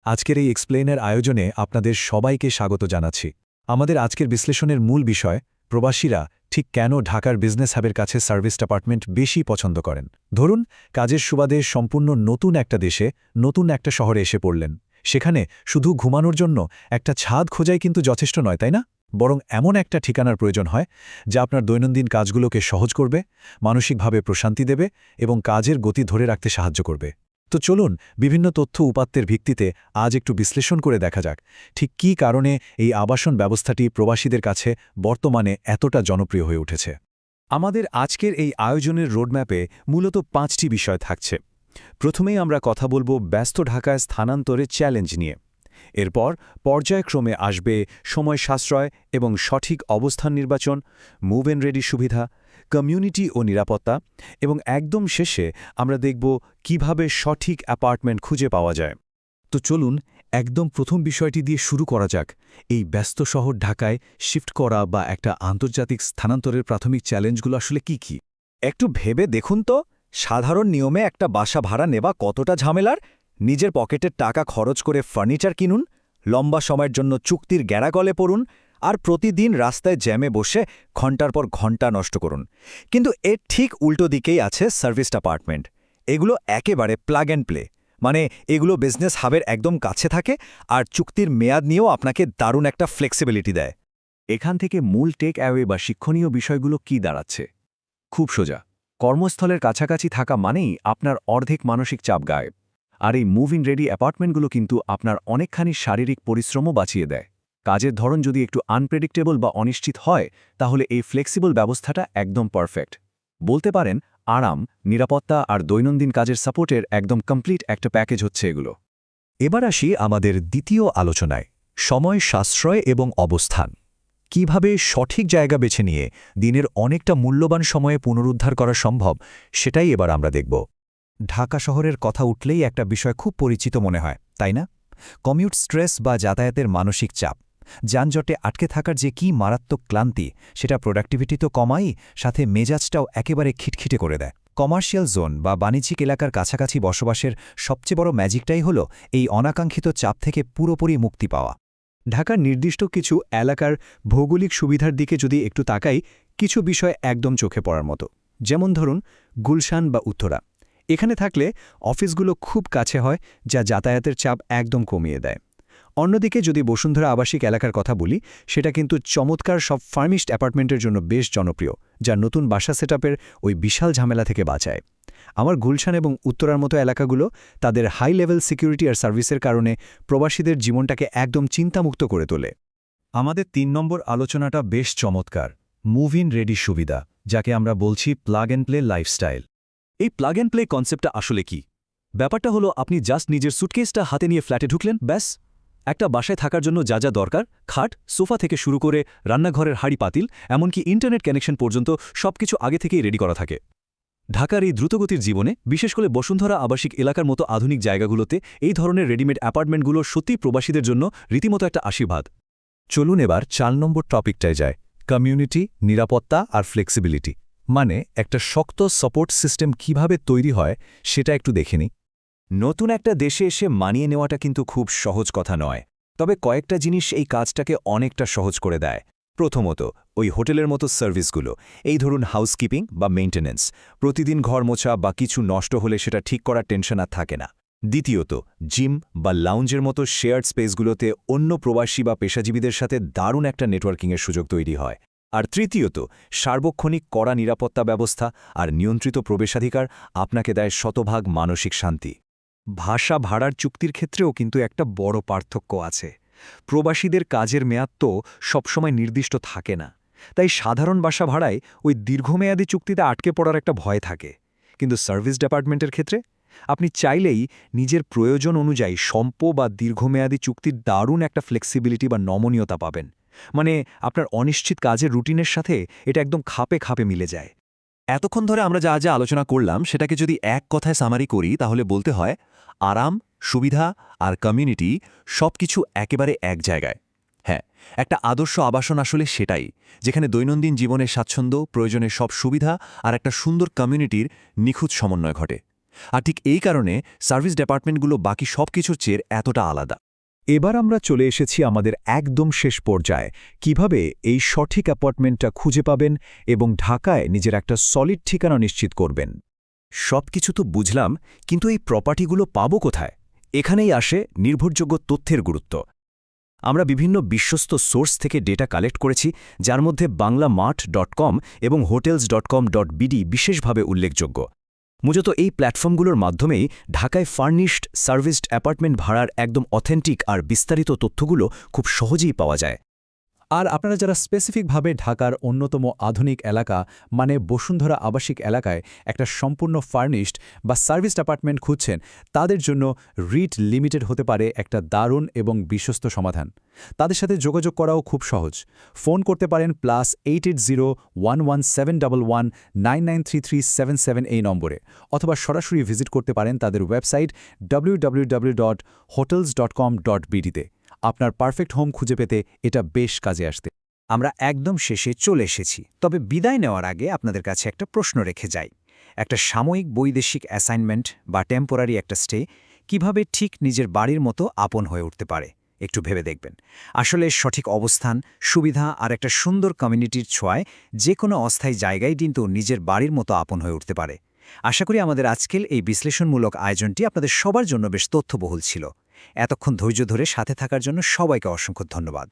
আজকের এই এক্সপ্লেইনের আয়োজনে আপনাদের সবাইকে স্বাগত জানাচ্ছি। আমাদের আজকের বিশ্লেষণের মূল বিষয় প্রবাসীরা ঠিক কেন ঢাকার বিজনেস হাবের কাছে সার্ভিস ডিপার্টমেন্ট বেশি পছন্দ করেন। ধরুন কাজের সুবাদে সম্পূর্ণ নতুন একটা দেশে নতুন একটা শহরে এসে পড়লেন। সেখানে শুধু ঘুমানোর জন্য একটা ছাদ খোঁজাই কিন্তু যথেষ্ট নয়, তাই না? বরং এমন একটা ঠিকানার প্রয়োজন হয় যা আপনার দৈনন্দিন কাজগুলোকে সহজ করবে, মানসিকভাবে প্রশান্তি দেবে এবং কাজের গতি ধরে রাখতে সাহায্য করবে। তো চলুন বিভিন্ন তথ্য উপাত্তের ভিত্তিতে আজ একটু বিশ্লেষণ করে দেখা যাক ঠিক কী কারণে এই আবাসন ব্যবস্থাটি প্রবাসীদের কাছে বর্তমানে এতটা জনপ্রিয় হয়ে উঠেছে। আমাদের আজকের এই আয়োজনের রোডম্যাপে মূলত 5টি বিষয় থাকছে। প্রথমেই আমরা কথা বলবো ব্যস্ত ঢাকায় স্থানান্তরের চ্যালেঞ্জ নিয়ে। এরপর পর্যায়ক্রমে আসবে সময় সাশ্রয় এবং সঠিক অবস্থান নির্বাচন, মুভ অ্যান্ড রেডি সুবিধা, কমিউনিটি ও নিরাপত্তা, এবং একদম শেষে আমরা দেখব কিভাবে সঠিক অ্যাপার্টমেন্ট খুঁজে পাওয়া যায়। তো চলুন একদম প্রথম বিষয়টি দিয়ে শুরু করা যাক। এই ব্যস্ত শহর ঢাকায় শিফট করা বা একটা আন্তর্জাতিক স্থানান্তরের প্রাথমিক চ্যালেঞ্জগুলো আসলে কি কি? একটু ভেবে দেখুন তো, সাধারণ নিয়মে একটা বাসা ভাড়া নেওয়া কতটা ঝামেলার। নিজের পকেটের টাকা খরচ করে ফার্নিচার কিনুন, লম্বা সময়ের জন্য চুক্তির গ্যারাগলে পড়ুন, আর প্রতিদিন রাস্তায় জ্যামে বসে ঘণ্টার পর ঘণ্টা নষ্ট করুন। কিন্তু এর ঠিক উল্টো দিকেই আছে সার্ভিস ডিপার্টমেন্ট। এগুলো একেবারে প্লাগ অ্যান্ড প্লে, মানে এগুলো বিজনেস হাবের একদম কাছে থাকে আর চুক্তির মেয়াদ নিয়েও আপনাকে দারুণ একটা ফ্লেক্সিবিলিটি দেয়। এখান থেকে মূল টেক অ্যাওয়ে বা শিক্ষণীয় বিষয়গুলো কি দাঁড়াচ্ছে? খুব সোজা, কর্মস্থলের কাছাকাছি থাকা মানেই আপনার অর্ধেক মানসিক চাপ গায়েব। আর এই মুভ ইন রেডি অ্যাপার্টমেন্টগুলো কিন্তু আপনার অনেকখানি শারীরিক পরিশ্রমও বাঁচিয়ে দেয়। কাজের ধরন যদি একটু আনপ্রেডিক্টেবল বা অনিশ্চিত হয়, তাহলে এই ফ্লেক্সিবল ব্যবস্থাটা একদম পারফেক্ট। বলতে পারেন আরাম, নিরাপত্তা আর দৈনন্দিন কাজের সাপোর্টের একদম কমপ্লিট একটা প্যাকেজ হচ্ছে এগুলো। এবার আসি আমাদের দ্বিতীয় আলোচনায়, সময় সাশ্রয় এবং অবস্থান। কিভাবে সঠিক জায়গা বেছে নিয়ে দিনের অনেকটা মূল্যবান সময়ে পুনরুদ্ধার করা সম্ভব, সেটাই এবার আমরা দেখব। ঢাকা শহরের কথা উঠলেই একটা বিষয় খুব পরিচিত মনে হয়, তাই না? কমিউট স্ট্রেস বা যাতায়াতের মানসিক চাপ। যানজটে আটকে থাকার যে কি মারাত্মক ক্লান্তি, সেটা প্রোডাক্টিভিটি তো কমাই, সাথে মেজাজটাও একেবারে খিটখিটে করে দেয়। কমার্শিয়াল জোন বা বাণিজ্যিক এলাকার কাছাকাছি বসবাসের সবচেয়ে বড় ম্যাজিকটাই হলো এই অনাকাঙ্ক্ষিত চাপ থেকে পুরোপুরি মুক্তি পাওয়া। ঢাকার নির্দিষ্ট কিছু এলাকার ভৌগোলিক সুবিধার দিকে যদি একটু তাকাই, কিছু বিষয় একদম চোখে পড়ার মতো। যেমন ধরুন গুলশান বা উত্তরা। এখানে থাকলে অফিসগুলো খুব কাছে হয়, যা যাতায়াতের চাপ একদম কমিয়ে দেয়। অন্যদিকে যদি বসুন্ধরা আবাসিক এলাকার কথা বলি, সেটা কিন্তু চমৎকার সব ফার্নিশড অ্যাপার্টমেন্টের জন্য বেশ জনপ্রিয়, যা নতুন বাসা সেটআপের ওই বিশাল ঝামেলা থেকে বাঁচায়। আমার গুলশান এবং উত্তরার মতো এলাকাগুলো তাদের হাই লেভেল সিকিউরিটি আর সার্ভিসের কারণে প্রবাসীদের জীবনটাকে একদম চিন্তামুক্ত করে তোলে। আমাদের ৩ নম্বর আলোচনাটা বেশ চমৎকার, মুভ ইন রেডি সুবিধা, যাকে আমরা বলছি প্লাগ অ্যান্ড প্লে লাইফস্টাইল। এই প্লাগ অ্যান্ড প্লে কনসেপ্টটা আসলে কি? ব্যাপারটা হলো আপনি জাস্ট নিজের সুটকেসটা হাতে নিয়ে ফ্ল্যাটে ঢুকলেন, ব্যাস। একটা বাসায় থাকার জন্য যা যা দরকার, খাট, সোফা থেকে শুরু করে রান্নাঘরের হাঁড়ি পাতিল, এমনকি ইন্টারনেট কানেকশন পর্যন্ত সবকিছু আগে থেকেই রেডি করা থাকে। ঢাকার এই দ্রুতগতির জীবনে, বিশেষ করে বসুন্ধরা আবাসিক এলাকার মতো আধুনিক জায়গাগুলোতে এই ধরনের রেডিমেড অ্যাপার্টমেন্টগুলো সত্যিই প্রবাসীদের জন্য রীতিমতো একটা আশীর্বাদ। চলুন এবার ৪ নম্বর টপিকটায় যায়, কমিউনিটি, নিরাপত্তা আর ফ্লেক্সিবিলিটি। মানে একটা শক্ত সাপোর্ট সিস্টেম কিভাবে তৈরি হয় সেটা একটু দেখে নিই। নতুন একটা দেশে এসে মানিয়ে নেওয়াটা কিন্তু খুব সহজ কথা নয়, তবে কয়েকটা জিনিস এই কাজটাকে অনেকটা সহজ করে দেয়। প্রথমত, ওই হোটেলের মতো সার্ভিসগুলো, এই ধরুন হাউসকিপিং বা মেইনটেন্যান্স, প্রতিদিন ঘর মোছা বা কিছু নষ্ট হলে সেটা ঠিক করার টেনশন আর থাকে না। দ্বিতীয়ত, জিম বা লাউঞ্জের মতো শেয়ার্ড স্পেসগুলোতে অন্য প্রবাসী বা পেশাজীবীদের সাথে দারুণ একটা নেটওয়ার্কিংয়ের সুযোগ তৈরি হয়। আর তৃতীয়ত, সার্বক্ষণিক কড়া নিরাপত্তা ব্যবস্থা আর নিয়ন্ত্রিত প্রবেশাধিকার আপনাকে দেয় শতভাগ মানসিক শান্তি। ভাষা ভাড়ার চুক্তির ক্ষেত্রেও কিন্তু একটা বড় পার্থক্য আছে। প্রবাসীদের কাজের মেয়াদ তো সবসময় নির্দিষ্ট থাকে না, তাই সাধারণ বাসা ভাড়ায় ওই দীর্ঘমেয়াদী চুক্তিতে আটকে পড়ার একটা ভয় থাকে। কিন্তু সার্ভিস ডিপার্টমেন্টের ক্ষেত্রে আপনি চাইলেই নিজের প্রয়োজন অনুযায়ী বা দীর্ঘমেয়াদী চুক্তির দারুণ একটা ফ্লেক্সিবিলিটি বা নমনীয়তা পাবেন। মানে আপনার অনিশ্চিত কাজের রুটিনের সাথে এটা একদম খাপে খাপে মিলে যায়। এতক্ষণ ধরে আমরা যা যা আলোচনা করলাম সেটাকে যদি এক কথায় সামারি করি, তাহলে বলতে হয় আরাম, সুবিধা আর কমিউনিটি সবকিছু একেবারে এক জায়গায়। হ্যাঁ, একটা আদর্শ আবাসন আসলে সেটাই, যেখানে দৈনন্দিন জীবনের স্বাচ্ছন্দ্য, প্রয়োজনের সব সুবিধা আর একটা সুন্দর কমিউনিটির নিখুঁত সমন্বয় ঘটে। আর ঠিক এই কারণে সার্ভিস ডিপার্টমেন্টগুলো বাকি সব কিছুর চেয়ে এতটা আলাদা। এবার আমরা চলে এসেছি আমাদের একদম শেষ পর্যায়ে, কিভাবে এই সঠিক অ্যাপার্টমেন্টটা খুঁজে পাবেন এবং ঢাকায় নিজের একটা সলিড ঠিকানা নিশ্চিত করবেন। সব কিছু তো বুঝলাম, কিন্তু এই প্রপার্টিগুলো পাবো কোথায়? এখানেই আসে নির্ভরযোগ্য তথ্যের গুরুত্ব। আমরা বিভিন্ন বিশ্বস্ত সোর্স থেকে ডেটা কালেক্ট করেছি, যার মধ্যে banglamart.com এবং hotels.com.bd বিশেষভাবে উল্লেখযোগ্য। মূলত এই প্ল্যাটফর্মগুলোর মাধ্যমেই ঢাকায় ফার্নিশড সার্ভিসড অ্যাপার্টমেন্ট ভাড়ার একদম অথেন্টিক আর বিস্তারিত তথ্যগুলো খুব সহজেই পাওয়া যায়। আর আপনারা যারা স্পেসিফিকভাবে ঢাকার অন্যতম আধুনিক এলাকা মানে বসুন্ধরা আবাসিক এলাকায় একটা সম্পূর্ণ ফার্নিশড বা সার্ভিসড অ্যাপার্টমেন্ট খুঁজছেন, তাদের জন্য রিট লিমিটেড হতে পারে একটা দারুণ এবং বিশ্বস্ত সমাধান। তাদের সাথে যোগাযোগ করাও খুব সহজ। ফোন করতে পারেন +88011711993377 এই নম্বরে, অথবা সরাসরি ভিজিট করতে পারেন তাদের ওয়েবসাইট www.hotels.com.bd তে। আপনার পারফেক্ট হোম খুঁজে পেতে এটা বেশ কাজে আসতে। আমরা একদম শেষে চলে এসেছি, তবে বিদায় নেওয়ার আগে আপনাদের কাছে একটা প্রশ্ন রেখে যাই। একটা সাময়িক বৈদেশিক অ্যাসাইনমেন্ট বা টেম্পোরারি একটা স্টে কিভাবে ঠিক নিজের বাড়ির মতো আপন হয়ে উঠতে পারে একটু ভেবে দেখবেন। আসলে সঠিক অবস্থান, সুবিধা আর একটা সুন্দর কমিউনিটির ছোঁয়ায় যে কোনো অস্থায়ী জায়গায় কিন্তু নিজের বাড়ির মতো আপন হয়ে উঠতে পারে। আশা করি আমাদের আজকের এই বিশ্লেষণমূলক আয়োজনটি আপনাদের সবার জন্য বেশ তথ্যবহুল ছিল। এতক্ষণ ধৈর্য ধরে সাথে থাকার জন্য সবাইকে অসংখ্য ধন্যবাদ।